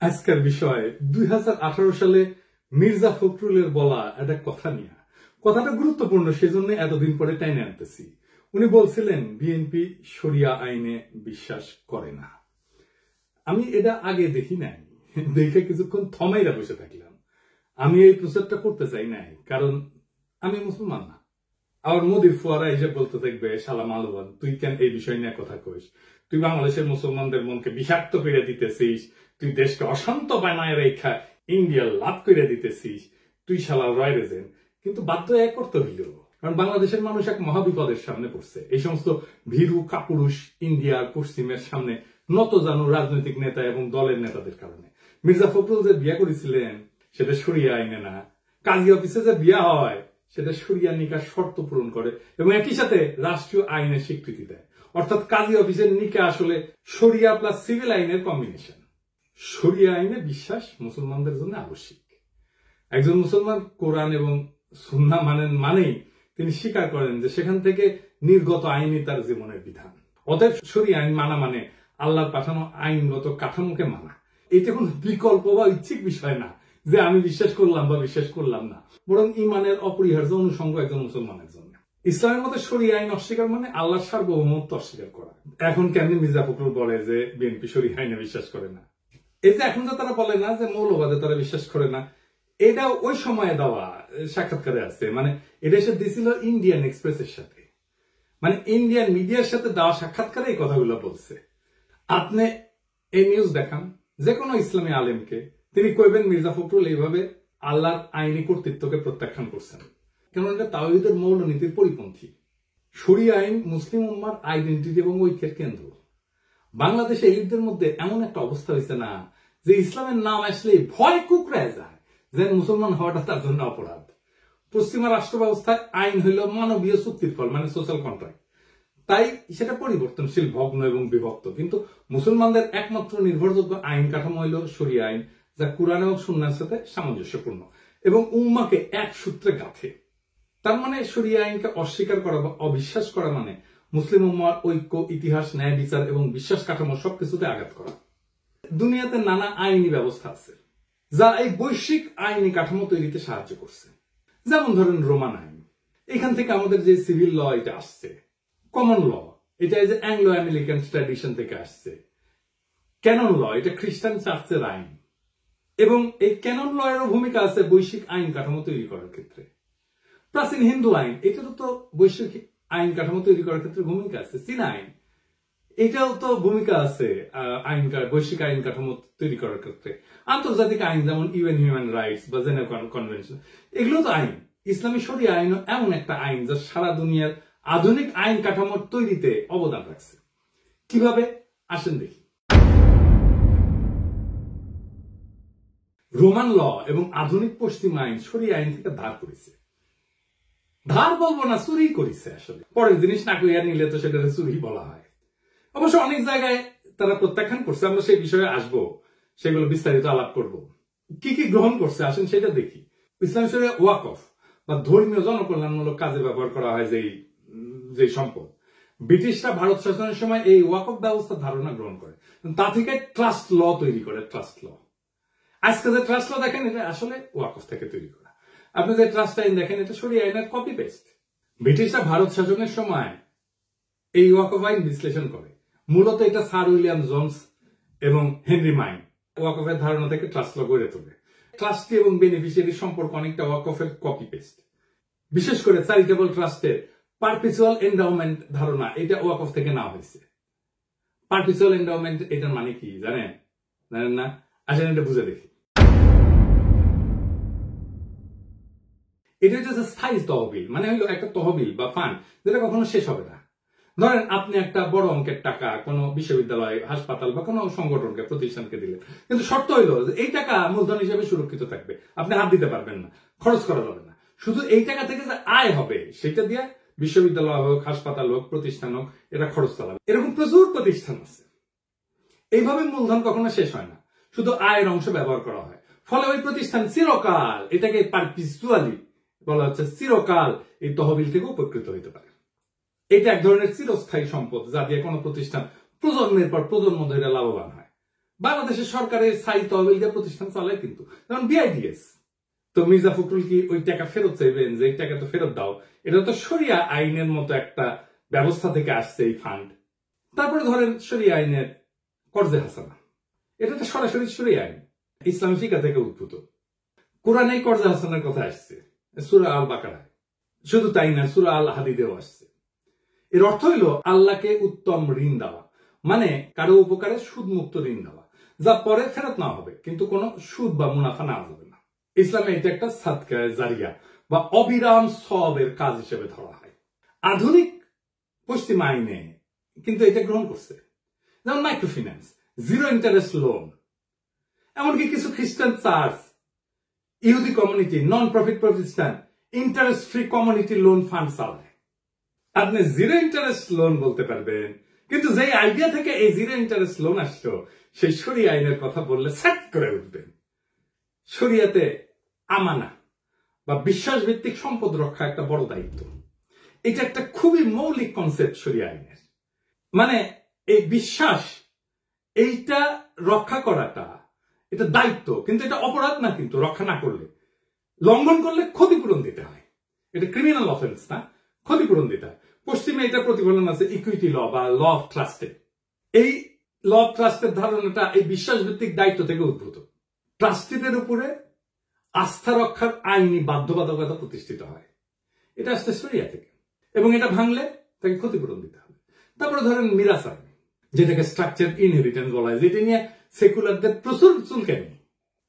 আজকের বিষয় 2018 সালে মির্জা ফখরুলের বলা একটা কথা নিয়ে। কথাটা গুরুত্বপূর্ণ, সেজন্য এতদিন পরে টাইনে আনতেছি। উনি বলছিলেন বিএনপি শরিয়া আইনে বিশ্বাস করে না। আমি এটা আগে দেখি নাই, দেখে কিছুক্ষণ থমাইরা বসে থাকলাম। আমি এই প্রচারটা করতে চাই নাই, কারণ আমি মুসলমান না। আবার মোদির ফুয়ারা এসে বলতে থাকবে, শালা মালবান, তুই কেন এই বিষয় নিয়ে কথা কইস? তুই বাংলাদেশের মুসলমানদের মনকে বিষাক্ত করে দিতেছিস, তুই দেশকে অশান্ত বানায় রেখা ইন্ডিয়া লাভ করে দিতেছিস, তুই শালা রয় রেজেন। কিন্তু বাধ্য এক করতে হইল, কারণ বাংলাদেশের মানুষ এক মহাবিপদের সামনে পড়ছে। এই সমস্ত ভীরু কাপুরুষ ইন্ডিয়ার পশ্চিমের সামনে নত জানু রাজনৈতিক নেতা এবং দলের নেতাদের কারণে। মির্জা ফখরুল যে বিয়া করেছিলেন সেটা শরিয়া আইনে না, কাজী অফিসে যে বিয়া হয় সেটা শরিয়া নিকার শর্ত পূরণ করে এবং একই সাথে রাষ্ট্রীয় আইনের স্বীকৃতি দেয়। অর্থাৎ কাজী অফিসের নিকা আসলে শরিয়া প্লাস সিভিল আইনের কম্বিনেশন। শরিয়া আইনে বিশ্বাস মুসলমানদের জন্য আবশ্যিক। একজন মুসলমান কোরআন এবং সুন্নাহ মানেন, মানেই তিনি স্বীকার করেন যে সেখান থেকে নির্গত আইনই তার জীবনের বিধান। অতএব শরিয়া আইন মানা মানে আল্লাহর পাঠানো আইনগত কাঠামোকে মানা। এটা কোনো বিকল্প বা ইচ্ছিক বিষয় না যে আমি বিশ্বাস করলাম বা বিশ্বাস করলাম না, বরং ইমানের অপরিহার্য অনুষঙ্গ একজন মুসলমানের জন্য। ইসলামের মধ্যে শরিয়া আইন অস্বীকার মানে আল্লাহর সার্বভৌমত্ব অস্বীকার করা। এখন কেন মির্জা ফখরুল বলে যে বিএনপি শরিয়া আইনে বিশ্বাস করে না? এই যে এখন যে তারা বলে না যে মৌলবাদে তারা বিশ্বাস করে না, এটা ওই সময়ে দেওয়া সাক্ষাৎকারে আছে। মানে এটা সে দিছিল ইন্ডিয়ান এক্সপ্রেসের সাথে, মানে ইন্ডিয়ান মিডিয়ার সাথে দেওয়া সাক্ষাৎকারে এই কথাগুলো বলছে। আপনি এই নিউজ দেখান যে কোনো ইসলামী আলেমকে, তিনি কইবেন মির্জা ফখরুল এইভাবে আল্লাহর আইনি কর্তৃত্বকে প্রত্যাখ্যান করছেন, কারণ এটা তাওহীদের মৌলনীতির পরিপন্থী। শরিয়া আইন মুসলিম উম্মার আইডেন্টিটি এবং ঐক্যের কেন্দ্র। বাংলাদেশে এলিটদের মধ্যে এমন একটা অবস্থা হয়েছে না যে ইসলামের নাম আসলে ভয় কুকড়ায় যায়, যে মুসলমান হওয়াটা তার জন্য অপরাধ। পশ্চিমা রাষ্ট্র ব্যবস্থায় আইন হইল মানবীয় চুক্তির ফল, মানে সোশ্যাল কন্ট্রাক্ট। তাই সেটা পরিবর্তনশীল, ভগ্ন এবং বিভক্ত। কিন্তু মুসলমানদের একমাত্র নির্ভরযোগ্য আইন কাঠামো হইল শরিয়া আইন, যা কুরআন এবং সুন্নাহর সাথে সামঞ্জস্যপূর্ণ এবং উম্মাকে এক সূত্রে গাঁথে। তার মানে শরিয়া আইনকে অস্বীকার করা বা অবিশ্বাস করা মানে মুসলিম উম্মার ঐক্য, ইতিহাস, ন্যায় বিচার এবং বিশ্বাস কাঠামো সবকিছুতে আঘাত করা। দুনিয়াতে নানা আইনি ব্যবস্থা আছে যা এই বৈশ্বিক আইনি কাঠামো তৈরিতে সাহায্য করছে। যেমন ধরেন রোমান আইন, এখান থেকে আমাদের যে সিভিল ল এটা আসছে। কমন ল, এটা যে অ্যাংলো আমেরিকান ট্র্যাডিশন থেকে আসছে। ক্যানন ল, এটা খ্রিস্টান চার্চের আইন। এবং এই ক্যানন ল এরও ভূমিকা আছে বৈশ্বিক আইন কাঠামো তৈরি করার ক্ষেত্রে। প্রাচীন হিন্দু আইন, এটারও তো বৈশ্বিক আইন কাঠামো তৈরি করার ক্ষেত্রে ভূমিকা আছে। চীনা আইন, এটাও তো ভূমিকা আছে বৈশ্বিক আইন কাঠামো তৈরি করার ক্ষেত্রে। আন্তর্জাতিক আইন যেমন ইউএন হিউম্যান রাইটস বা জেনেভা কনভেনশন, এগুলো তো আইন। ইসলামী শরিয়া আইন এমন একটা আইন যা সারা দুনিয়ার আধুনিক আইন কাঠামোর তৈরিতে অবদান রাখছে। কিভাবে আসেন দেখি। রোমান ল এবং আধুনিক পশ্চিম আইন শরিয়া আইন থেকে ধার করেছে। ধার বলবো না, চুরি করেছে। আসলে পরের জিনিস না কইয়া নিলে তো সেটা চুরি বলা হয়। অবশ্য অনেক জায়গায় তারা প্রত্যাখ্যান করছে, আমরা সেই বিষয়ে আসবো, সেগুলো বিস্তারিত আলাপ করব। কি কি গ্রহণ করছে আসেন সেটা দেখি। ইসলামী শরিয়া ওয়াকফ বা ধর্মীয় জনকল্যাণমূলক কাজে ব্যবহার করা হয় যে সম্পদ, ব্রিটিশরা ভারত শাসনের সময় এই ওয়াকফ ব্যবস্থার ধারণা গ্রহণ করে, তা থেকে ট্রাস্ট ল তৈরি করে। ট্রাস্ট ল, আজকে যে ট্রাস্ট ল দেখেন এটা আসলে ওয়াকফ থেকে তৈরি করা। আপনি যে ট্রাস্ট আইন দেখেন এটা শরিয়া আইনের কপি পেস্ট। ব্রিটিশরা ভারত শাসনের সময় এই ওয়াকফ আইন বিশ্লেষণ করে। মূলত এটা স্যার উইলিয়াম জোন্স এবং হেনরি মাইন ওয়াকফের ধারণা থেকে ট্রাস্ট ল গড়ে তোলে। ট্রাস্টি এবং বেনিফিশিয়ারি সম্পর্ক অনেকটা ওয়াকফের কপি পেস্ট। বিশেষ করে চ্যারিটেবল ট্রাস্টের পারপিচুয়াল এন্ডাওমেন্ট ধারণা, এটা ওয়াকফ থেকে নেওয়া হয়েছে। পারপিচুয়াল এন্ডাওমেন্ট এটার মানে কি জানেন? জানেন না? আসেন এটা বুঝে দেখি। এটা হচ্ছে স্থায়ী তহবিল, মানে হইলো একটা তহবিল বা ফান্ড যেটা কখনো শেষ হবে না। ধরেন আপনি একটা বড় অঙ্কের টাকা কোনো বিশ্ববিদ্যালয়, হাসপাতাল বা কোনো সংগঠনকে, প্রতিষ্ঠানকে দিলেন, কিন্তু শর্ত হইলো যে এই টাকা মূলধন হিসেবে সুরক্ষিত থাকবে, আপনি হাত দিতে পারবেন না, খরচ করা যাবে না। শুধু এই টাকা থেকে যে আয় হবে সেটা দিয়ে বিশ্ববিদ্যালয় হোক, হাসপাতাল হোক, প্রতিষ্ঠান হোক, এটা খরচ চালাবে। এরকম প্রচুর প্রতিষ্ঠান আছে। এইভাবে মূলধন কখনো শেষ হয় না, শুধু আয়ের অংশ ব্যবহার করা হয়। ফলে ওই প্রতিষ্ঠান চিরকাল, এটাকে পারপিচুয়ালি বলা হচ্ছে, চিরকাল এই তহবিল থেকে উপকৃত হইতে পারে। এটা এক ধরনের চিরস্থায়ী সম্পদ যা দিয়ে কোনো প্রতিষ্ঠান প্রজন্মের পর প্রজন্ম ধরে লাভবান হয়। বাংলাদেশের সরকারের সাই তহবিল দিয়ে প্রতিষ্ঠান চালায় কিন্তু, যেমন বিআইডিএস। তো মির্জা ফখরুল কি ওই টাকা ফেরত চাইবেন যে এই টাকা তো ফেরত দাও? এটা তো শরিয়া আইনের মতো একটা ব্যবস্থা থেকে আসছে এই ফান্ড। তারপরে ধরেন শরিয়া আইনের কর্জে হাসানা, এটা তো সরাসরি শরিয়া আইন, ইসলামী ফিকা থেকে উদ্ভূত। কোরআনে কর্জে হাসানার কথা আসছে সূরা আল বাকারায়, শুধু তাই না সূরা আল হাদিদেও আসছে। এর অর্থ হইল আল্লাহকে উত্তম ঋণ দেওয়া, মানে কারো উপকারে সুদ মুক্ত ঋণ দেওয়া, যা পরে ফেরত নেওয়া হবে কিন্তু কোনো সুদ বা মুনাফা নেওয়া যাবে না। ইসলামে এটা একটা সাদকা জারিয়া বা অবিরাম সওয়াবের কাজ হিসেবে ধরা হয়। আধুনিক পশ্চিম আইনে কিন্তু এটা গ্রহণ করছে, যেমন মাইক্রোফিন্যান্স, জিরো ইন্টারেস্ট লোন, এমনকি কিছু খ্রিস্টান চার্চ, ইহুদি কমিউনিটি, নন প্রফিট প্রতিষ্ঠান interest free community loan fund চালায়। আপনি জিরো ইন্টারেস্ট লোন বলতে পারবেন, কিন্তু যেই আইডিয়া থেকে এই জিরো ইন্টারেস্ট লোন আসলো সেই শরিয়া আইনের কথা বললে সেট করে উঠবেন। শরিয়াতে আমানা বা বিশ্বাস ভিত্তিক সম্পদ রক্ষা একটা বড় দায়িত্ব। এটা একটা খুবই মৌলিক কনসেপ্ট শরিয়া আইনের। মানে এই বিশ্বাস এইটা রক্ষা করাটা এটা দায়িত্ব, কিন্তু এটা অপরাধ না, কিন্তু রক্ষা না করলে, লঙ্ঘন করলে ক্ষতিপূরণ দিতে হয়। এটা ক্রিমিনাল অফেন্স না, ক্ষতিপূরণ দিতে হয়। পশ্চিমে এটা প্রতিফলন আছে ইকুইটি ল বা ল অফ ট্রাস্টে। এই ল অফ ট্রাস্টের ধারণাটা এই বিশ্বাস ভিত্তিক দায়িত্ব থেকে উদ্ভূত। ট্রাস্টিদের উপরে আস্থা রক্ষার আইনি বাধ্যবাধকতা প্রতিষ্ঠিত হয়, এটা আসছে শরিয়া থেকে, এবং এটা ভাঙলে তাকে ক্ষতিপূরণ দিতে হবে। তারপরে ধরেন মিরাস আইন, যেটাকে স্ট্রাকচার ইনহেরিটেন্স বলা হয়, যেটা নিয়ে সেকুলারদের প্রচুর চুলকানি।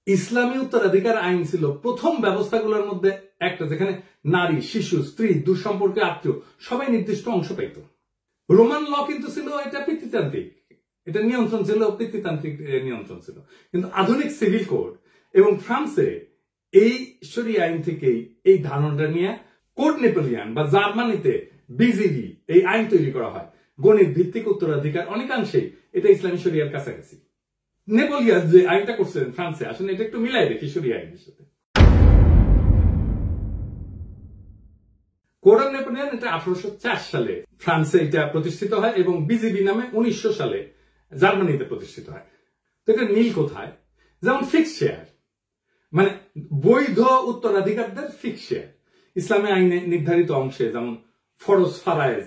ইসলামী উত্তরাধিকার আইন ছিল প্রথম ব্যবস্থাগুলোর মধ্যে একটা, যেখানে নারী, শিশু, স্ত্রী, দুঃসম্পর্কে আত্মীয় সবাই নির্দিষ্ট অংশ পাইত। রোমান ল কিন্তু ছিল এটা পিতৃতান্ত্রিক, এটা নিয়ন্ত্রণ ছিল পিতৃতান্ত্রিক নিয়ন্ত্রণ ছিল। কিন্তু আধুনিক সিভিল কোড এবং ফ্রান্সে এই শরিয়া আইন থেকেই এই ধারণাটা নিয়ে কোড নেপোলিয়ান বা জার্মানিতে বিজিবি এই আইন তৈরি করা হয়। গণিত ভিত্তিক উত্তরাধিকার অনেকাংশেই এটা ইসলামী শরিয়ার কাছাকাছি। নেপোলিয়ান যে আইনটা করছিলেন ফ্রান্সে, আসলে এটা একটু মিলাই দেখি শরিয়া আইনের সাথে। কোড অফ নেপোলিয়ান এটা 1804 সালে ফ্রান্সে এটা প্রতিষ্ঠিত হয় এবং বিজিবি নামে 1900 সালে জার্মানিতে প্রতিষ্ঠিত হয়। তো এটা মিল কোথায়? যেমন ফিক্স শেয়ার, মানে বৈধ উত্তরাধিকারদের ফিক্স শেয়ার ইসলামী আইনে নির্ধারিত অংশে, যেমন ফরজ ফারায়েজ,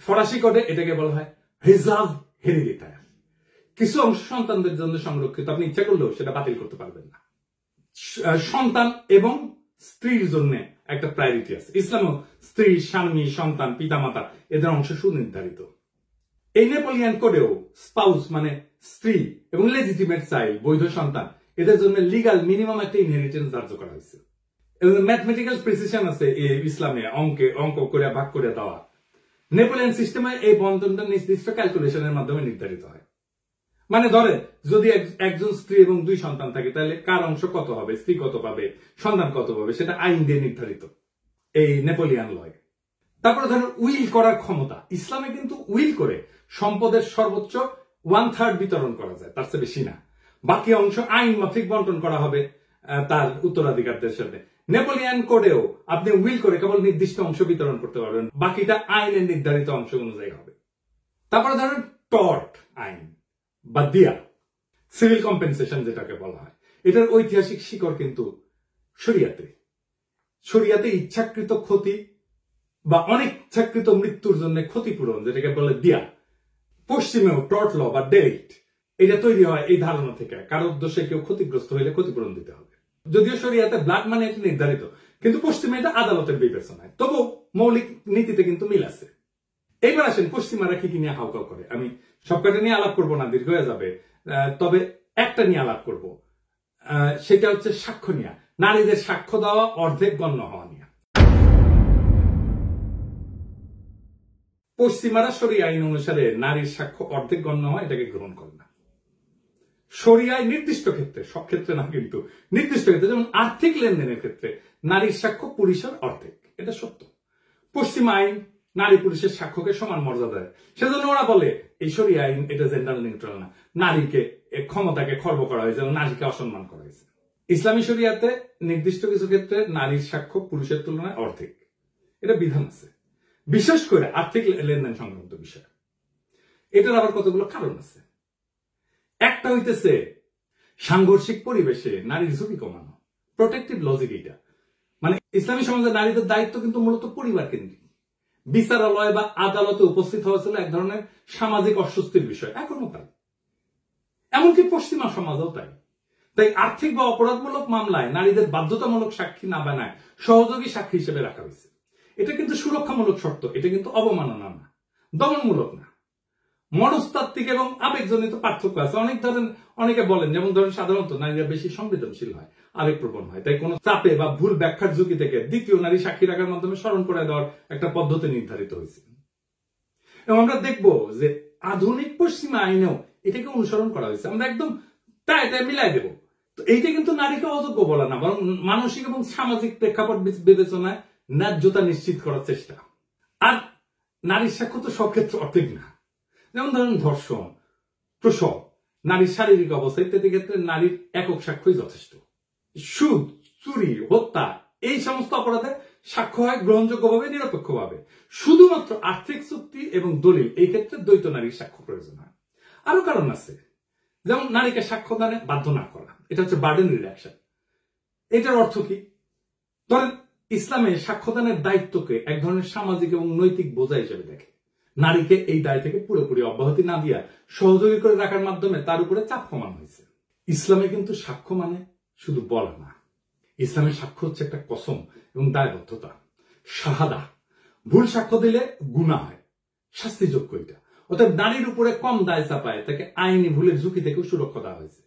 ফরাসি কোডে এটাকে বলা হয় রিজার্ভ হেরিডিটারি। কিছু অংশ সন্তানদের জন্য সংরক্ষিত, আপনি ইচ্ছা করলেও সেটা বাতিল করতে পারবেন না। সন্তান এবং স্ত্রীর জন্য একটা প্রায়োরিটি আছে ইসলামেও, স্ত্রী, স্বামী, সন্তান, পিতামাতা এদের অংশ সুনির্ধারিত। এই নেপোলিয়ান কোডেও স্পাউস মানে স্ত্রী এবং লেজিটিমেট চাইল্ড, বৈধ সন্তান, এদের জন্য লিগাল মিনিমাম একটা ইনহেরিটেন্স ধার্য করা হয়েছে। এবং ম্যাথমেটিক্যাল প্রিসিশন আছে ইসলামে, অঙ্ক করে ভাগ করে দেওয়া। নেপোলিয়ান সিস্টেমে এই বন্টনটা নির্দিষ্ট ক্যালকুলেশনের মাধ্যমে নির্ধারিত হয়। মানে ধরে যদি একজন স্ত্রী এবং 2 সন্তান থাকে, তাহলে কার অংশ কত হবে, স্ত্রী কত পাবে, সন্তান কত পাবে, সেটা আইন দিয়ে নির্ধারিত এই নেপোলিয়ান লয়। তারপরে ধরেন উইল করার ক্ষমতা। ইসলামে কিন্তু উইল করে সম্পদের সর্বোচ্চ 1/3 বিতরণ করা যায়, তার চেয়ে বেশি না। বাকি অংশ আইন মাফিক বন্টন করা হবে তার উত্তরাধিকারদের সাথে। নেপোলিয়ান কোডেও আপনি উইল করে কেবল নির্দিষ্ট অংশ বিতরণ করতে পারবেন, বাকিটা আইনের নির্ধারিত অংশ অনুযায়ী হবে। তারপরে ধরেন টর্ট আইন বা দিয়া, সিভিল কম্পেনসেশন যেটাকে বলা হয়, এটার ঐতিহাসিক শিকড় কিন্তু শরিয়াতে। শরিয়াতে ইচ্ছাকৃত ক্ষতি বা অনিচ্ছাকৃত মৃত্যুর জন্য ক্ষতিপূরণ, যেটাকে বলে দিয়া। পশ্চিমেও টর্ট ল বা ডেলিক্ট এটা তৈরি হয় এই ধারণা থেকে, কারো উদ্দেশ্যে কেউ ক্ষতিগ্রস্ত হইলে ক্ষতিপূরণ দিতে হবে। যদিও শরিয়াতে ব্লাড মানে এটা নির্ধারিত, কিন্তু পশ্চিমে এটা আদালতের বিবেচনায়। তবু মৌলিক নীতিতে কিন্তু মিল আছে। এইবার আসেন পশ্চিমারা কি নিয়ে হাউকাউ করে। আমি সবকটা নিয়ে আলাপ করবো না, দীর্ঘ হয়ে যাবে, তবে একটা নিয়ে আলাপ করব, সেটা হচ্ছে সাক্ষ্য নিয়ে। নারীদের সাক্ষ্য দেওয়া অর্ধেক গণ্য হওয়া নিয়ে। পশ্চিমারা শরিয়া আইন অনুসারে নারীর সাক্ষ্য অর্ধেক গণ্য হয়, এটাকে গ্রহণ করে না। শরিয়ায় নির্দিষ্ট ক্ষেত্রে, সব ক্ষেত্রে না কিন্তু নির্দিষ্ট ক্ষেত্রে, যেমন আর্থিক লেনদেনের ক্ষেত্রে নারীর সাক্ষ্য পুরুষের অর্ধেক, এটা সত্য। পশ্চিম আইন নারী পুরুষের সাক্ষ্যকে সমান মর্যাদা দেয়, সেজন্য ওরা বলে এই শরিয়া আইন এটা জেন্ডার নিউট্রাল না, নারীকে ক্ষমতাকে খর্ব করা হয়েছে, নারীকে অসম্মান করা হয়েছে। ইসলামী শরিয়াতে নির্দিষ্ট কিছু ক্ষেত্রে নারীর সাক্ষ্য পুরুষের তুলনায় অর্ধেক, এটা বিধান আছে, বিশেষ করে আর্থিক লেনদেন সংক্রান্ত বিষয়। এটার আবার কতগুলো কারণ আছে। একটা হইতেছে সাংঘর্ষিক পরিবেশে নারীর ঝুঁকি কমানো, প্রোটেক্টিভ লজিক। এটা মানে ইসলামী সমাজে নারীদের দায়িত্ব কিন্তু মূলত পরিবার কেন্দ্রিক। বিচারালয় বা আদালতে উপস্থিত হওয়া ছিল এক ধরনের সামাজিক অস্বস্তির বিষয়, এখনো তাই, এমনকি পশ্চিমা সমাজও তাই। তাই আর্থিক বা অপরাধমূলক মামলায় নারীদের বাধ্যতামূলক সাক্ষী না বানায় সহযোগী সাক্ষী হিসেবে রাখা হয়েছে। এটা কিন্তু সুরক্ষামূলক শর্ত, এটা কিন্তু অবমাননা না, দমনমূলক না। মনস্তাত্ত্বিক এবং আবেগজনিত পার্থক্য আছে। অনেকে বলেন, যেমন ধরেন সাধারণত নারীরা বেশি সংবেদনশীল হয়, আবেগপ্রবণ হয়, তাই কোনো চাপে বা ভুল ব্যাখ্যার ঝুঁকি থেকে দ্বিতীয় নারী সাক্ষী রাখার মাধ্যমে স্মরণ করে দেওয়ার একটা পদ্ধতি নির্ধারিত হয়েছে। এবং আমরা দেখবো যে আধুনিক পশ্চিমা আইনেও এটাকে অনুসরণ করা হয়েছে। আমরা একদম তাই মিলাই দেব। তো এইটা কিন্তু নারীকে অযোগ্য বলা না, বরং মানসিক এবং সামাজিক প্রেক্ষাপট বিবেচনায় ন্যায্যতা নিশ্চিত করার চেষ্টা। আর নারীর সাক্ষ্য তো সব ক্ষেত্রে অর্ধেক না। যেমন ধরেন ধর্ষণ, প্রসব, নারীর শারীরিক অবস্থা ইত্যাদি ক্ষেত্রে নারীর একক সাক্ষ্যই যথেষ্ট। সুদ, চুরি, হত্যা এই সমস্ত অপরাধে সাক্ষ্য হয় গ্রহণযোগ্যভাবে, নিরপেক্ষভাবে। শুধুমাত্র আর্থিক চুক্তি এবং দলিল এই ক্ষেত্রে দ্বৈত নারীর সাক্ষ্য প্রয়োজন হয়। আরো কারণ আছে, যেমন নারীকে সাক্ষ্যদানে বাধ্য না করা, এটা হচ্ছে বার্ডেন রিডাকশন। এটার অর্থ কি? ধরেন ইসলামে সাক্ষ্যদানের দায়িত্বকে এক ধরনের সামাজিক এবং নৈতিক বোঝা হিসেবে দেখে। নারীকে এই দায় থেকে পুরোপুরি অব্যাহতি না দিয়া সহযোগী করে রাখার মাধ্যমে তার উপরে চাপ কমানো হয়েছে। ইসলামে কিন্তু সাক্ষ্য মানে শুধু বলা না, ইসলামের সাক্ষ্য হচ্ছে একটা কসম এবং দায়বদ্ধতা, শাহাদা। ভুল সাক্ষ্য দিলে গুনাহ হয়, শাস্তিযোগ্য এটা। অর্থাৎ নারীর উপরে কম দায় চাপায় তাকে আইনি ভুলের ঝুঁকি থেকেও সুরক্ষা দেওয়া হয়েছে।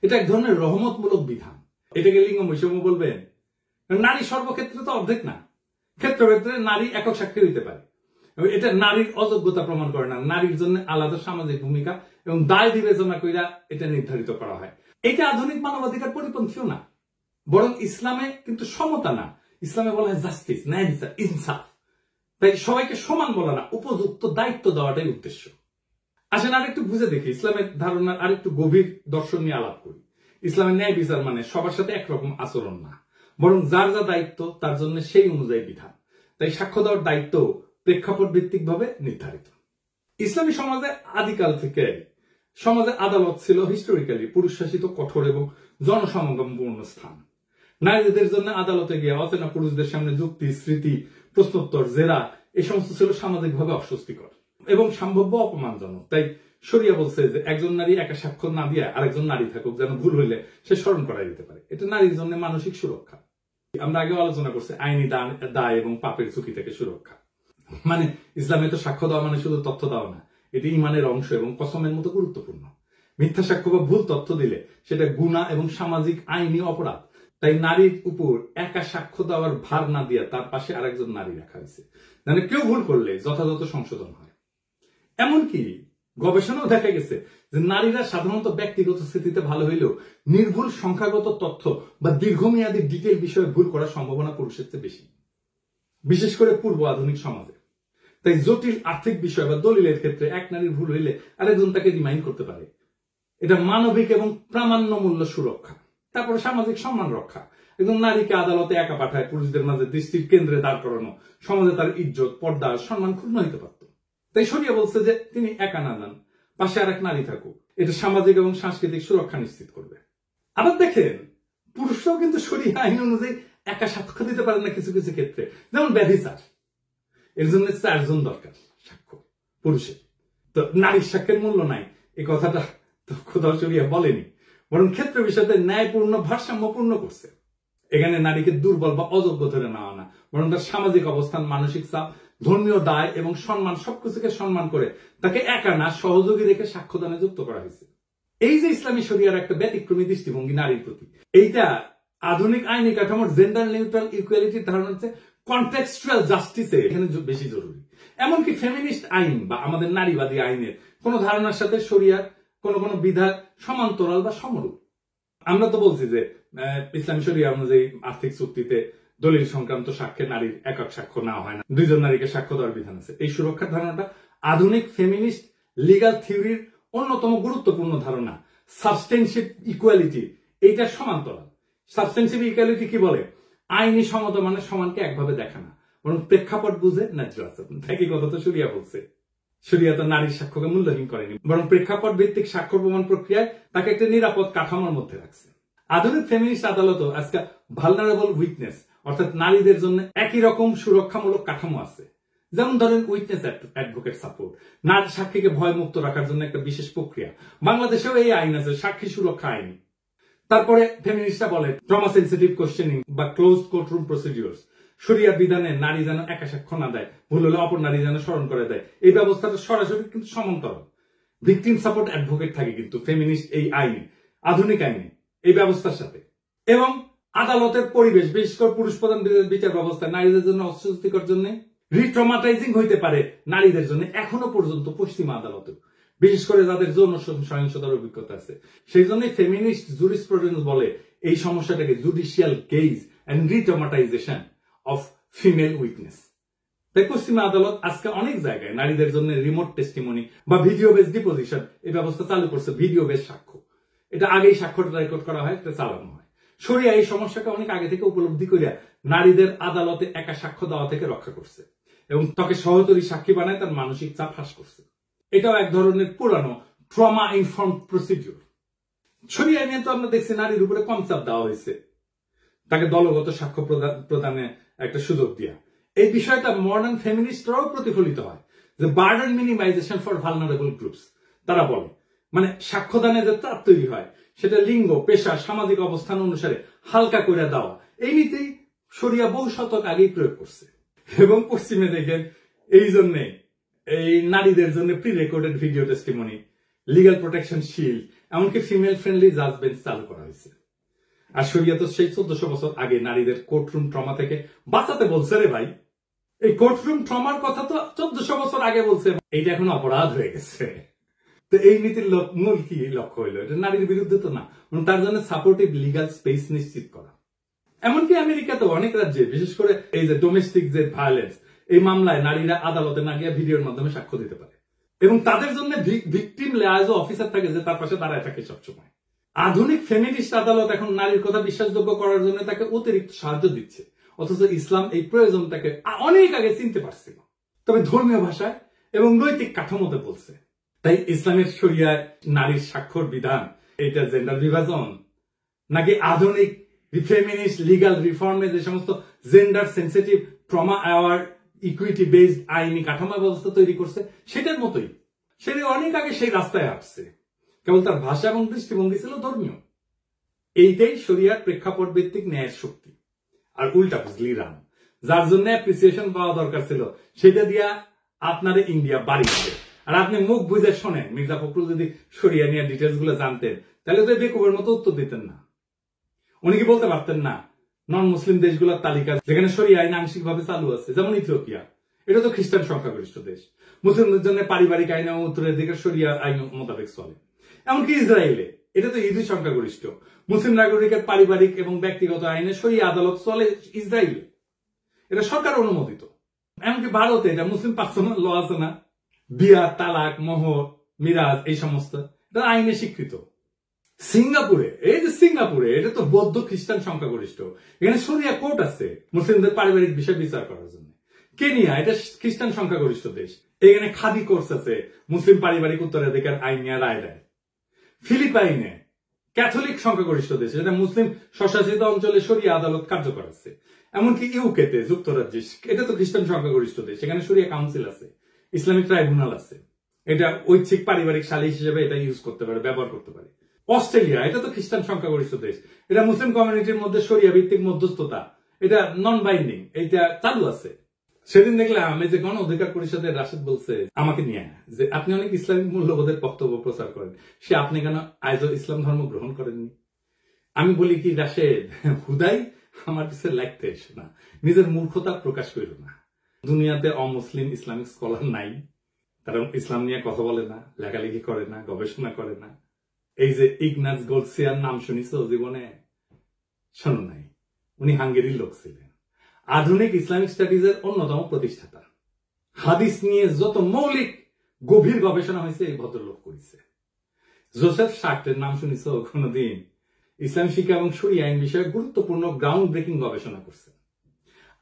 এটা এক ধরনের রহমতমূলক বিধান। এটাকে লিঙ্গ বৈষম্য বলবেন? নারী সর্বক্ষেত্রে তো অর্ধেক না, ক্ষেত্রে ক্ষেত্রে নারী একক সাক্ষী হইতে পারে। এটা নারীর অযোগ্যতা প্রমাণ করে না, নারীর জন্য আলাদা সামাজিক ভূমিকা এবং দায় বিবেচনা কইরা এটা নির্ধারিত করা হয়। এটা আধুনিক মানবাধিকার পরিপন্থীও না, বরং ইসলামে কিন্তু সমতা না, ইসলামে বলা হয় জাস্টিস, ন্যায় বিচার, ইনসাফ। তাই সবাইকে সমান বলা না, উপযুক্ত দায়িত্ব দেওয়াটাই উদ্দেশ্য। আসেন আরেকটু বুঝে দেখি ইসলামের ধারণার আরেকটু গভীর দর্শন নিয়ে আলাপ করি। ইসলামের ন্যায় বিচার মানে সবার সাথে একরকম আচরণ না, বরং যার যা দায়িত্ব তার জন্য সেই অনুযায়ী বিধান। তাই সাক্ষ্য দেওয়ার দায়িত্ব প্রেক্ষাপট ভিত্তিক ভাবে নির্ধারিত। ইসলামী সমাজে আদিকাল থেকে সমাজে আদালত ছিল হিস্টোরিক্যালি পুরুষ শাসিত, কঠোর এবং জনসমাগমপূর্ণ স্থান। নারীদের জন্য আদালতে গিয়ে অচেনা পুরুষদের সামনে যুক্তি, স্মৃতি, প্রশ্নোত্তর, জেরা এই সমস্ত ছিল সামাজিকভাবে অস্বস্তিকর এবং সম্ভাব্য অপমানজনক। তাই শরিয়া বলছে যে একজন নারী একা সাক্ষ্য না দিয়ে আরেকজন নারী থাকুক, যেন ভুল হইলে সে স্মরণ করাই দিতে পারে। এটা নারীর জন্য মানসিক সুরক্ষা। আমরা আগে আলোচনা করছি আইনি দায় এবং পাপের ঝুঁকি থেকে সুরক্ষা। মানে ইসলামে তো সাক্ষ্য দেওয়া মানে শুধু তথ্য দেওয়া না, এটি ইমানের অংশ এবং কসমের মতো গুরুত্বপূর্ণ। মিথ্যা সাক্ষ্য বা ভুল তথ্য দিলে সেটা গুনাহ এবং সামাজিক আইনি অপরাধ। তাই নারীর উপর একা সাক্ষ্য দেওয়ার ভার না দিয়ে তার পাশে আরেকজন নারী রাখা হয়েছে, মানে কেউ ভুল করলে যথাযথ সংশোধন হয়। এমনকি গবেষণাও দেখা গেছে যে নারীরা সাধারণত ব্যক্তিগত স্থিতিতে ভালো হইলেও নির্ভুল সংখ্যাগত তথ্য বা দীর্ঘমেয়াদী ডিটেইল বিষয়ে ভুল করার সম্ভাবনা পুরুষের চেয়ে বেশি, বিশেষ করে পূর্ব আধুনিক সমাজে। তাই জটিল আর্থিক বিষয় বা দলিলের ক্ষেত্রে এক নারীর ভুল হইলে আরেকজন তাকে রিমাইন্ড করতে পারে। এটা মানবিক এবং প্রামাণ্যমূল্য সুরক্ষা। তারপরে সামাজিক সম্মান রক্ষা। একজন নারীকে আদালতে একা পাঠায় পুরুষদের মাঝে দৃষ্টির কেন্দ্রে দাঁড় করানো সমাজে তার ইজ্জত, পর্দা, সম্মান ক্ষুণ্ণ হইতে পারত। তাই শরিয়া বলছে যে তিনি একা না যান, পাশে আরেক নারী থাকুক। এটা সামাজিক এবং সাংস্কৃতিক সুরক্ষা নিশ্চিত করবে। আবার দেখেন পুরুষরাও কিন্তু শরিয়া আইন অনুযায়ী একা সাক্ষ্য দিতে পারেন না কিছু কিছু ক্ষেত্রে, যেমন ব্যভিচার। এর জন্য 4 জন দরকার সাক্ষ্য পুরুষের। তো নারীর সাক্ষ্যের মূল্য নাই এই কথাটা তো খোদা শরিয়া বলেনি, বরং ক্ষেত্র বিষয়তে ন্যায়পূর্ণ, ভারসাম্যপূর্ণ করছে। এখানে নারীকে দুর্বল বা অযোগ্য ধরে নেওয়া না, বরং তার সামাজিক অবস্থান, মানসিক চাপ, ধর্মীয় দায় এবং সম্মান সবকিছুকে সম্মান করে তাকে একা না সহযোগী রেখে সাক্ষ্যদানে যুক্ত করা হয়েছে। এই যে ইসলামী শরিয়ার একটা ব্যতিক্রমী দৃষ্টিভঙ্গি নারীর প্রতি, এইটা আধুনিক আইনি কাঠামোর জেন্ডার নিউট্রাল ইকুয়ালিটির ধারণা হচ্ছে কনটেক্সচুয়াল জাস্টিসে এখানে বেশি জরুরি। এমনকি ফেমিনিস্ট আইন বা আমাদের নারীবাদী আইনের কোন ধারণার সাথে শরিয়ার কোন কোন বিধান সমান্তরাল বা সমরূপ। আমরা তো বলছি যে ইসলামী শরিয়া অনুযায়ী আর্থিক চুক্তিতে দলিল সংক্রান্ত সাক্ষ্যে নারীর একক সাক্ষ্য নেওয়া হয় না, 2 জন নারীকে সাক্ষ্য দেওয়ার বিধান আছে। এই সুরক্ষার ধারণাটা আধুনিক ফেমিনিস্ট লিগাল থিওরির অন্যতম গুরুত্বপূর্ণ ধারণা। সাবস্টেনশিপ ইকুয়ালিটি এইটার সমান্তরাল। সাবস্টেনশিপ ইকুয়ালিটি কি বলে? আইনি সমতা মানে সমানকে একভাবে দেখা না, বরং প্রেক্ষাপট বুঝে ন্যায্য আচরণ। একই কথা তো শরিয়া বলছে। শরিয়া তো নারীর সাক্ষ্যকে মূল্যহীন করেনি, বরং প্রেক্ষাপট ভিত্তিক সাক্ষ্য প্রমাণ প্রক্রিয়ায় তাকে একটা নিরাপদ কাঠামোর মধ্যে রাখছে। আধুনিক ফেমিনিস্ট আদালতও আজকে ভালনারেবল উইটনেস অর্থাৎ নারীদের জন্য একই রকম সুরক্ষামূলক কাঠামো আছে। যেমন ধরেন উইটনেস অ্যাডভোকেট সাপোর্ট, নারী সাক্ষীকে ভয় মুক্ত রাখার জন্য একটা বিশেষ প্রক্রিয়া। বাংলাদেশেও এই আইন আছে, সাক্ষী সুরক্ষা আইন। তারপরে ফেমিনিস্টরা বলে ট্রমা সেন্সিটিভ কোশ্চেনিং বা ক্লোজড কোর্টরুম প্রসিডিউরস, শরিয়া বিধানে নারী যেন একা সাক্ষ্য না দেয়, ভুল হলে অপর নারী যেন স্মরণ করে দেয়। এই ব্যবস্থাটা সরাসরি কিন্তু সমান্তরাল। ভিকটিম সাপোর্ট অ্যাডভোকেট থাকে কিন্তু ফেমিনিস্ট এই আইনে, আধুনিক আইনে, এই ব্যবস্থার সাথে। এবং আদালতের পরিবেশ, বিশেষ করে পুরুষ প্রধান বিচার ব্যবস্থায় নারীদের জন্য অস্বস্তিকর জন্য রিট্রমাটাইজিং হইতে পারে নারীদের জন্য এখনো পর্যন্ত পশ্চিমা আদালতে, বিশেষ করে যাদের যৌন সহিংসতার অভিজ্ঞতা আছে। সেই জন্যই ফেমিনিস্ট জুরিসপ্রুডেন্স বলে এই সমস্যাটাকে judicial gaze and retraumatization of female witness. তাই পশ্চিমা আদালত আজকে অনেক জায়গায় নারীদের জন্য রিমোট টেস্টিমনি বা ভিডিও বেস ডিপোজিশন এই ব্যবস্থা চালু করছে। ভিডিও বেস সাক্ষ্য, এটা আগেই সাক্ষ্যটা রেকর্ড করা হয়, এটা চালানো হয়। শরিয়া এই সমস্যাকে অনেক আগে থেকে উপলব্ধি করিয়া নারীদের আদালতে একা সাক্ষ্য দেওয়া থেকে রক্ষা করছে এবং তাকে সহযোগী সাক্ষী বানায় তার মানসিক চাপ হ্রাস করছে। এটাও এক ধরনের পুরানো ট্রমা ইনফর্মড প্রসিডিউর। শরিয়া নিয়ে তো আমরা দেখছি নারীর উপরে কম চাপ দেওয়া হয়েছে, তাকে দলগত সাক্ষ্য প্রদানে একটা সুযোগ দিয়া। এই বিষয়টা মডার্ন ফেমিনিস্টরাও প্রতিফলিত হয় যে burden minimisation for vulnerable groups. তারা বলে মানে সাক্ষ্যদানে যে চাপ তৈরি হয় সেটা লিঙ্গ, পেশা, সামাজিক অবস্থান অনুসারে হালকা করে দেওয়া, এই নীতি শরিয়া বহু শতক আগেই প্রয়োগ করছে। এবং পশ্চিমে দেখেন এই জন্যে এই নারীদের জন্য pre recorded video testimony, legal protection shield, এমনকি ফিমেল ফ্রেন্ডলি জাজ বেঞ্চ চালু করা হয়েছে। আর শরিয়া তো সেই 1400 বছর আগে নারীদের কোর্টরুম ট্রমা থেকে বাঁচাতে বলছে রে ভাই। এই কোর্টরুম ট্রমার কথা তো 1400 বছর আগে বলছে, এইটা এখন অপরাধ হয়ে গেছে। তো এই নীতির মূল কি লক্ষ্য হইলো? এটা নারীর বিরুদ্ধে তো না, তার জন্য সাপোর্টিভ লিগাল স্পেস নিশ্চিত করা। এমনকি আমেরিকাতে অনেক রাজ্যে, বিশেষ করে এই যে ডোমেস্টিক যে ভায়োলেন্স, এই মামলায় নারীরা আদালতে না গিয়ে ভিডিওর মাধ্যমে সাক্ষ্য দিতে পারে এবং তাদের জন্য ভিকটিম লেয়াজও অফিসার থাকে যে তার পাশে দাঁড়ায় থাকে সবসময়। আধুনিক ফেমিনিস্ট আদালত এখন নারীর কথা বিশ্বাসযোগ্য করার জন্য তাকে অতিরিক্ত সাহায্য দিচ্ছে, অথচ ইসলাম এই প্রয়োজনটাকে অনেক আগে চিনতে পারছিল, তবে ধর্মীয় ভাষায় এবং নৈতিক কাঠামোতে বলছে। তাই ইসলামের শরিয়ায় নারীর স্বাক্ষর বিধান এটা জেন্ডার বিভাজন নাকি আধুনিক ফেমিনিস্ট লিগাল রিফর্মে যে সমস্ত gender sensitive trauma award equity based আইনি কাঠামো ব্যবস্থা তৈরি করছে সেটার মতোই। সেটা অনেক আগে সেই রাস্তায় আসছে, কেবল তার ভাষা এবং দৃষ্টিভঙ্গি ছিল ধর্মীয়। এইটাই শরিয়ার প্রেক্ষাপট ভিত্তিক ন্যায়ের শক্তি। আর উল্টা বুঝলি রাম, যার জন্য অ্যাপ্রিসিয়েশন পাওয়া দরকার ছিল সেটা দিয়া আপনারে ইন্ডিয়া বাড়ি দিবে। আর আপনি মুখ বুঝে শোনেন, মির্জা ফখরুল যদি শরিয়া নিয়ে ডিটেলস গুলো জানতেন তাহলে তো বেকুবের মতো উত্তর দিতেন না। উনি কি বলতে পারতেন না নন মুসলিম দেশগুলোর তালিকা যেখানে শরিয়া আইন আংশিক ভাবে চালু আছে, যেমন ইথিওপিয়া, এটা তো খ্রিস্টান সংখ্যাগরিষ্ঠ দেশ, মুসলিমদের জন্য পারিবারিক আইন এবং উত্তরাধিকার শরিয়া আইন মোতাবেক চলে। এমনকি ইসরায়েলে, এটা তো ইহুদি সংখ্যাগরিষ্ঠ, মুসলিম নাগরিকের পারিবারিক এবং ব্যক্তিগত আইনে শরিয়া আদালত চলে ইসরায়েলে, এটা সরকার অনুমোদিত। এমনকি ভারতে এটা মুসলিম পার্সোনাল ল আছে না, বিয়া, তালাক, মোহর, মিরাজ, এই সমস্ত এটা আইনে স্বীকৃত। সিঙ্গাপুরে, এই যে সিঙ্গাপুরে, এটা তো বৌদ্ধ খ্রিস্টান সংখ্যাগরিষ্ঠ, এখানে শরিয়া কোর্ট আছে মুসলিমদের পারিবারিক বিষয় বিচার করার জন্য। কেনিয়া, এটা খ্রিস্টান সংখ্যাগরিষ্ঠ দেশ, এখানে খাদি কোর্স আছে মুসলিম পারিবারিক উত্তরাধিকার আইন নিয়ে রায় দেয়। ফিলিপাইনে ক্যাথলিক সংখ্যাগরিষ্ঠ দেশ, এটা মুসলিম স্বশাসিত অঞ্চলে শরিয়া আদালত কার্যকর আছে। এমনকি ইউকেতে, যুক্তরাজ্যে, এটা তো খ্রিস্টান সংখ্যাগরিষ্ঠ দেশ, এখানে শরিয়া কাউন্সিল আছে, ইসলামিক ট্রাইব্যুনাল আছে, এটা ঐচ্ছিক পারিবারিক সালিশ হিসেবে এটা ইউজ করতে পারে, ব্যবহার করতে পারে। অস্ট্রেলিয়া, এটা তো খ্রিস্টান সংখ্যাগরিষ্ঠ দেশ, এটা মুসলিম কমিউনিটির মধ্যে শরিয়া ভিত্তিক মধ্যস্থতা, এটা নন বাইন্ডিং, এটা চালু আছে। সেদিন দেখলাম এই যে গণ অধিকার পরিষদের রাশেদ বলছে আমাকে নিয়ে যে আপনি অনেক ইসলামিক মূল্যবোধের বক্তব্য প্রচার করেন, সে আপনি কেন আজও ইসলাম ধর্ম গ্রহণ করেননি? আমি বলি কি রাশেদ, হুদাই আমার পিছে লাগতে এসে না, নিজের মূর্খতা প্রকাশ করিল না। দুনিয়াতে অমুসলিম ইসলামিক স্কলার নাই, তারা ইসলাম নিয়ে কথা বলে না, লেখালেখি করে না, গবেষণা করে না। এই যে ইগনাস গোলসিয়ার নাম শুনিস জীবনে? শোনো নাই, উনি হাঙ্গেরির লোক ছিলেন, আধুনিক ইসলামিক স্টাডিজের অন্যতম প্রতিষ্ঠাতা। হাদিস নিয়ে যত মৌলিক গভীর গবেষণা হয়েছে এই ভদ্রলোক করেছে। জোসেফ শার্টের নাম শুনিস কোনদিন? ইসলাম শিক্ষা এবং শরিয়া আইন বিষয়ে গুরুত্বপূর্ণ গ্রাউন্ড ব্রেকিং গবেষণা করছে।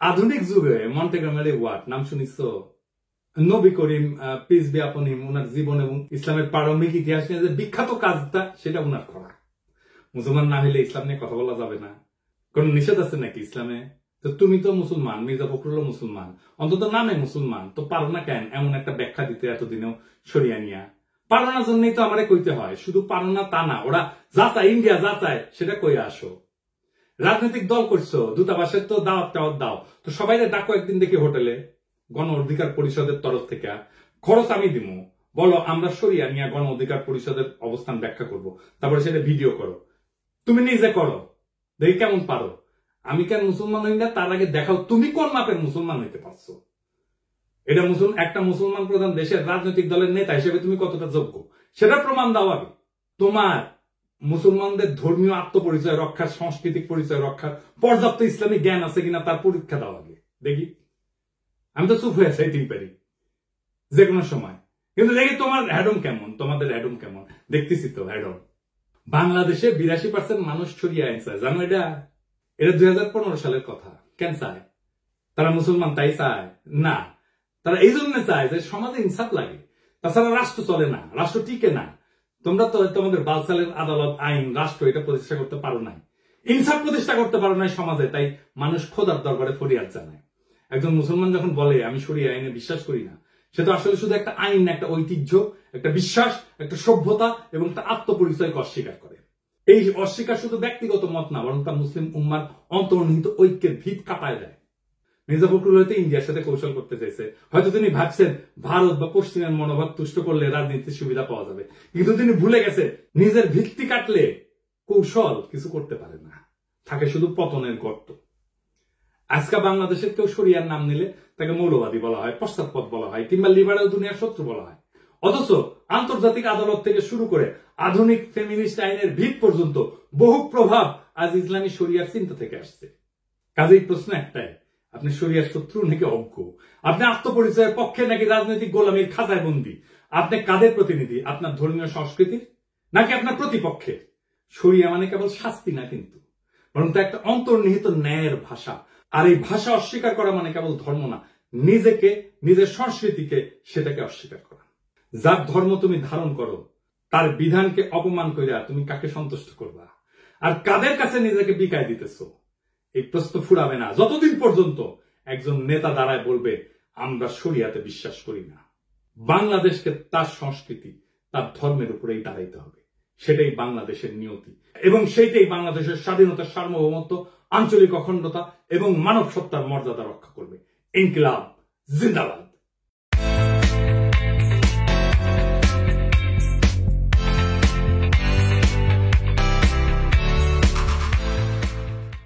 আধুনিক যুগে মন্টেগমেরি ওয়াট নাম শুনিস? নবী করিম পিস বি আপন হিম ওনার জীবন এবং ইসলামের প্রারম্ভিক ইতিহাস নিয়ে যে বিখ্যাত কাজটা সেটা ওনার করা। মুসলমান না হলে ইসলাম নিয়ে কথা বলা যাবে না, কোন নিষেধ আছে নাকি ইসলামে? তো তুমি তো মুসলমান, মির্জা ফখরুল মুসলমান, অন্তত নামে মুসলমান, তো পারো না কেন এমন একটা ব্যাখ্যা দিতে এতদিনেও সরিয়া নিয়া? পারো না জন্যই তো আমারে কইতে হয়, শুধু পারো না তা না, ওরা যা চায় ইন্ডিয়া যা চায় সেটা কইয়া আসো। রাজনৈতিক দল করছো, দূতাবাসের তো দাওয়াত টাওয়াত দাও, তো সবাই ডাকো একদিন দেখি হোটেলে, গণ অধিকার পরিষদের তরফ থেকে, খরচ আমি দিমু, বলো আমরা সরিয়া নিয়া গণ অধিকার পরিষদের অবস্থান ব্যাখ্যা করব, তারপরে সেটা ভিডিও করো, তুমি নিজে করো, দেখি কেমন পারো। আমি কেন মুসলমান হই না তার আগে দেখাও তুমি কোন মাপের মুসলমান হইতে পারছো। এটা একটা মুসলমান প্রধান দেশের রাজনৈতিক দলের নেতা হিসেবে তুমি কতটা যোগ্য সেটা প্রমাণ দাও আগে। তোমার মুসলমানদের ধর্মীয় আত্মপরিচয় রক্ষার, সাংস্কৃতিক পরিচয় রক্ষার পর্যাপ্ত ইসলামী জ্ঞান আছে কিনা তার পরীক্ষা দাও আগে দেখি। আমি তো চুপ হয়ে চাইতেই পারি যে কোনো সময়, কিন্তু দেখি তোমার হ্যাডম কেমন, তোমাদের হ্যাডম কেমন, দেখতেছি তো হ্যাডম। বাংলাদেশে 82% মানুষ ছড়িয়ে আনছে, জানো এটা? এটা 2015 সালের কথা। কেন চায় তারা মুসলমান? তাই চায় না, তারা এই জন্য চায় যে সমাজে ইনসাফ লাগে, তাছাড়া রাষ্ট্র চলে না, রাষ্ট্র টিকে না। তোমরা তো তোমাদের বালসালের আদালত, আইন, রাষ্ট্র এটা প্রতিষ্ঠা করতে পারো নাই, ইনসাফ প্রতিষ্ঠা করতে পারো নাই সমাজে, তাই মানুষ খোদার দরবারে ফরিয়াদ জানায়। একজন মুসলমান যখন বলে আমি শরিয়া আইনে বিশ্বাস করি না, সে তো আসলে শুধু একটা আইন, একটা ঐতিহ্য, একটা বিশ্বাস, একটা সভ্যতা এবং একটা আত্মপরিচয়কে অস্বীকার করে। এই অস্বীকার শুধু ব্যক্তিগত মত না, বরং তা মুসলিম উম্মার অন্তর্নিহিত ঐক্যের ভিত কাঁপায় দেয়। মির্জা ফখরুল হয়তো ইন্ডিয়ার সাথে কৌশল করতে চাইছে, হয়তো তিনি ভাবছেন ভারত বা পশ্চিমের মনোভাব তুষ্ট করলে রাজনীতির সুবিধা পাওয়া যাবে, কিন্তু তিনি ভুলে গেছে নিজের ভিত্তি কাটলে কৌশল কিছু করতে পারে না, থাকে শুধু পতনের গর্ত। আজকে বাংলাদেশের কেউ শরিয়ার নাম নিলে তাকে মৌলবাদী বলা হয়, পশ্চাৎপদ বলা হয়, কিংবা লিবারেল দুনিয়ার শত্রু বলা হয়। অথচ আন্তর্জাতিক আদালত থেকে শুরু করে আধুনিক ফেমিনিস্ট আইনের ভিত পর্যন্ত বহু প্রভাব আজ ইসলামী শরিয়ার চিন্তা থেকে আসছে। কাজেই প্রশ্ন একটাই, আপনি শরিয়ার শত্রু নাকি অজ্ঞ? আপনি আত্মপরিচয়ের পক্ষে নাকি রাজনৈতিক গোলামীর খাঁচায় বন্দী? আপনি কাদের প্রতিনিধি, আপনার ধর্মীয় সংস্কৃতির নাকি আপনার প্রতিপক্ষের? শরিয়া মানে কেবল শাস্তি না কিন্তু, বরং তা একটা অন্তর্নিহিত ন্যায়ের ভাষা। আর এই ভাষা অস্বীকার করা মানে কেবল ধর্ম না, নিজেকে, নিজের সংস্কৃতিকে সেটাকে অস্বীকার করা। যার ধর্ম তুমি ধারণ করো তার বিধানকে অপমান করিয়া তুমি কাকে সন্তুষ্ট করবা, আর কাদের কাছে নিজেকে বিকায় দিতেছো? এই প্রশ্ন ফুরাবে না যতদিন পর্যন্ত একজন নেতা দাঁড়ায় বলবে আমরা শরিয়াতে বিশ্বাস করি না। বাংলাদেশকে তার সংস্কৃতি, তার ধর্মের উপরেই দাঁড়াইতে হবে, সেটাই বাংলাদেশের নিয়তি, এবং সেইটাই বাংলাদেশের স্বাধীনতা, সার্বভৌমত্ব, আঞ্চলিক অখণ্ডতা এবং মানব সত্তার মর্যাদা রক্ষা করবে। ইনকিলাব জিন্দাবাদ।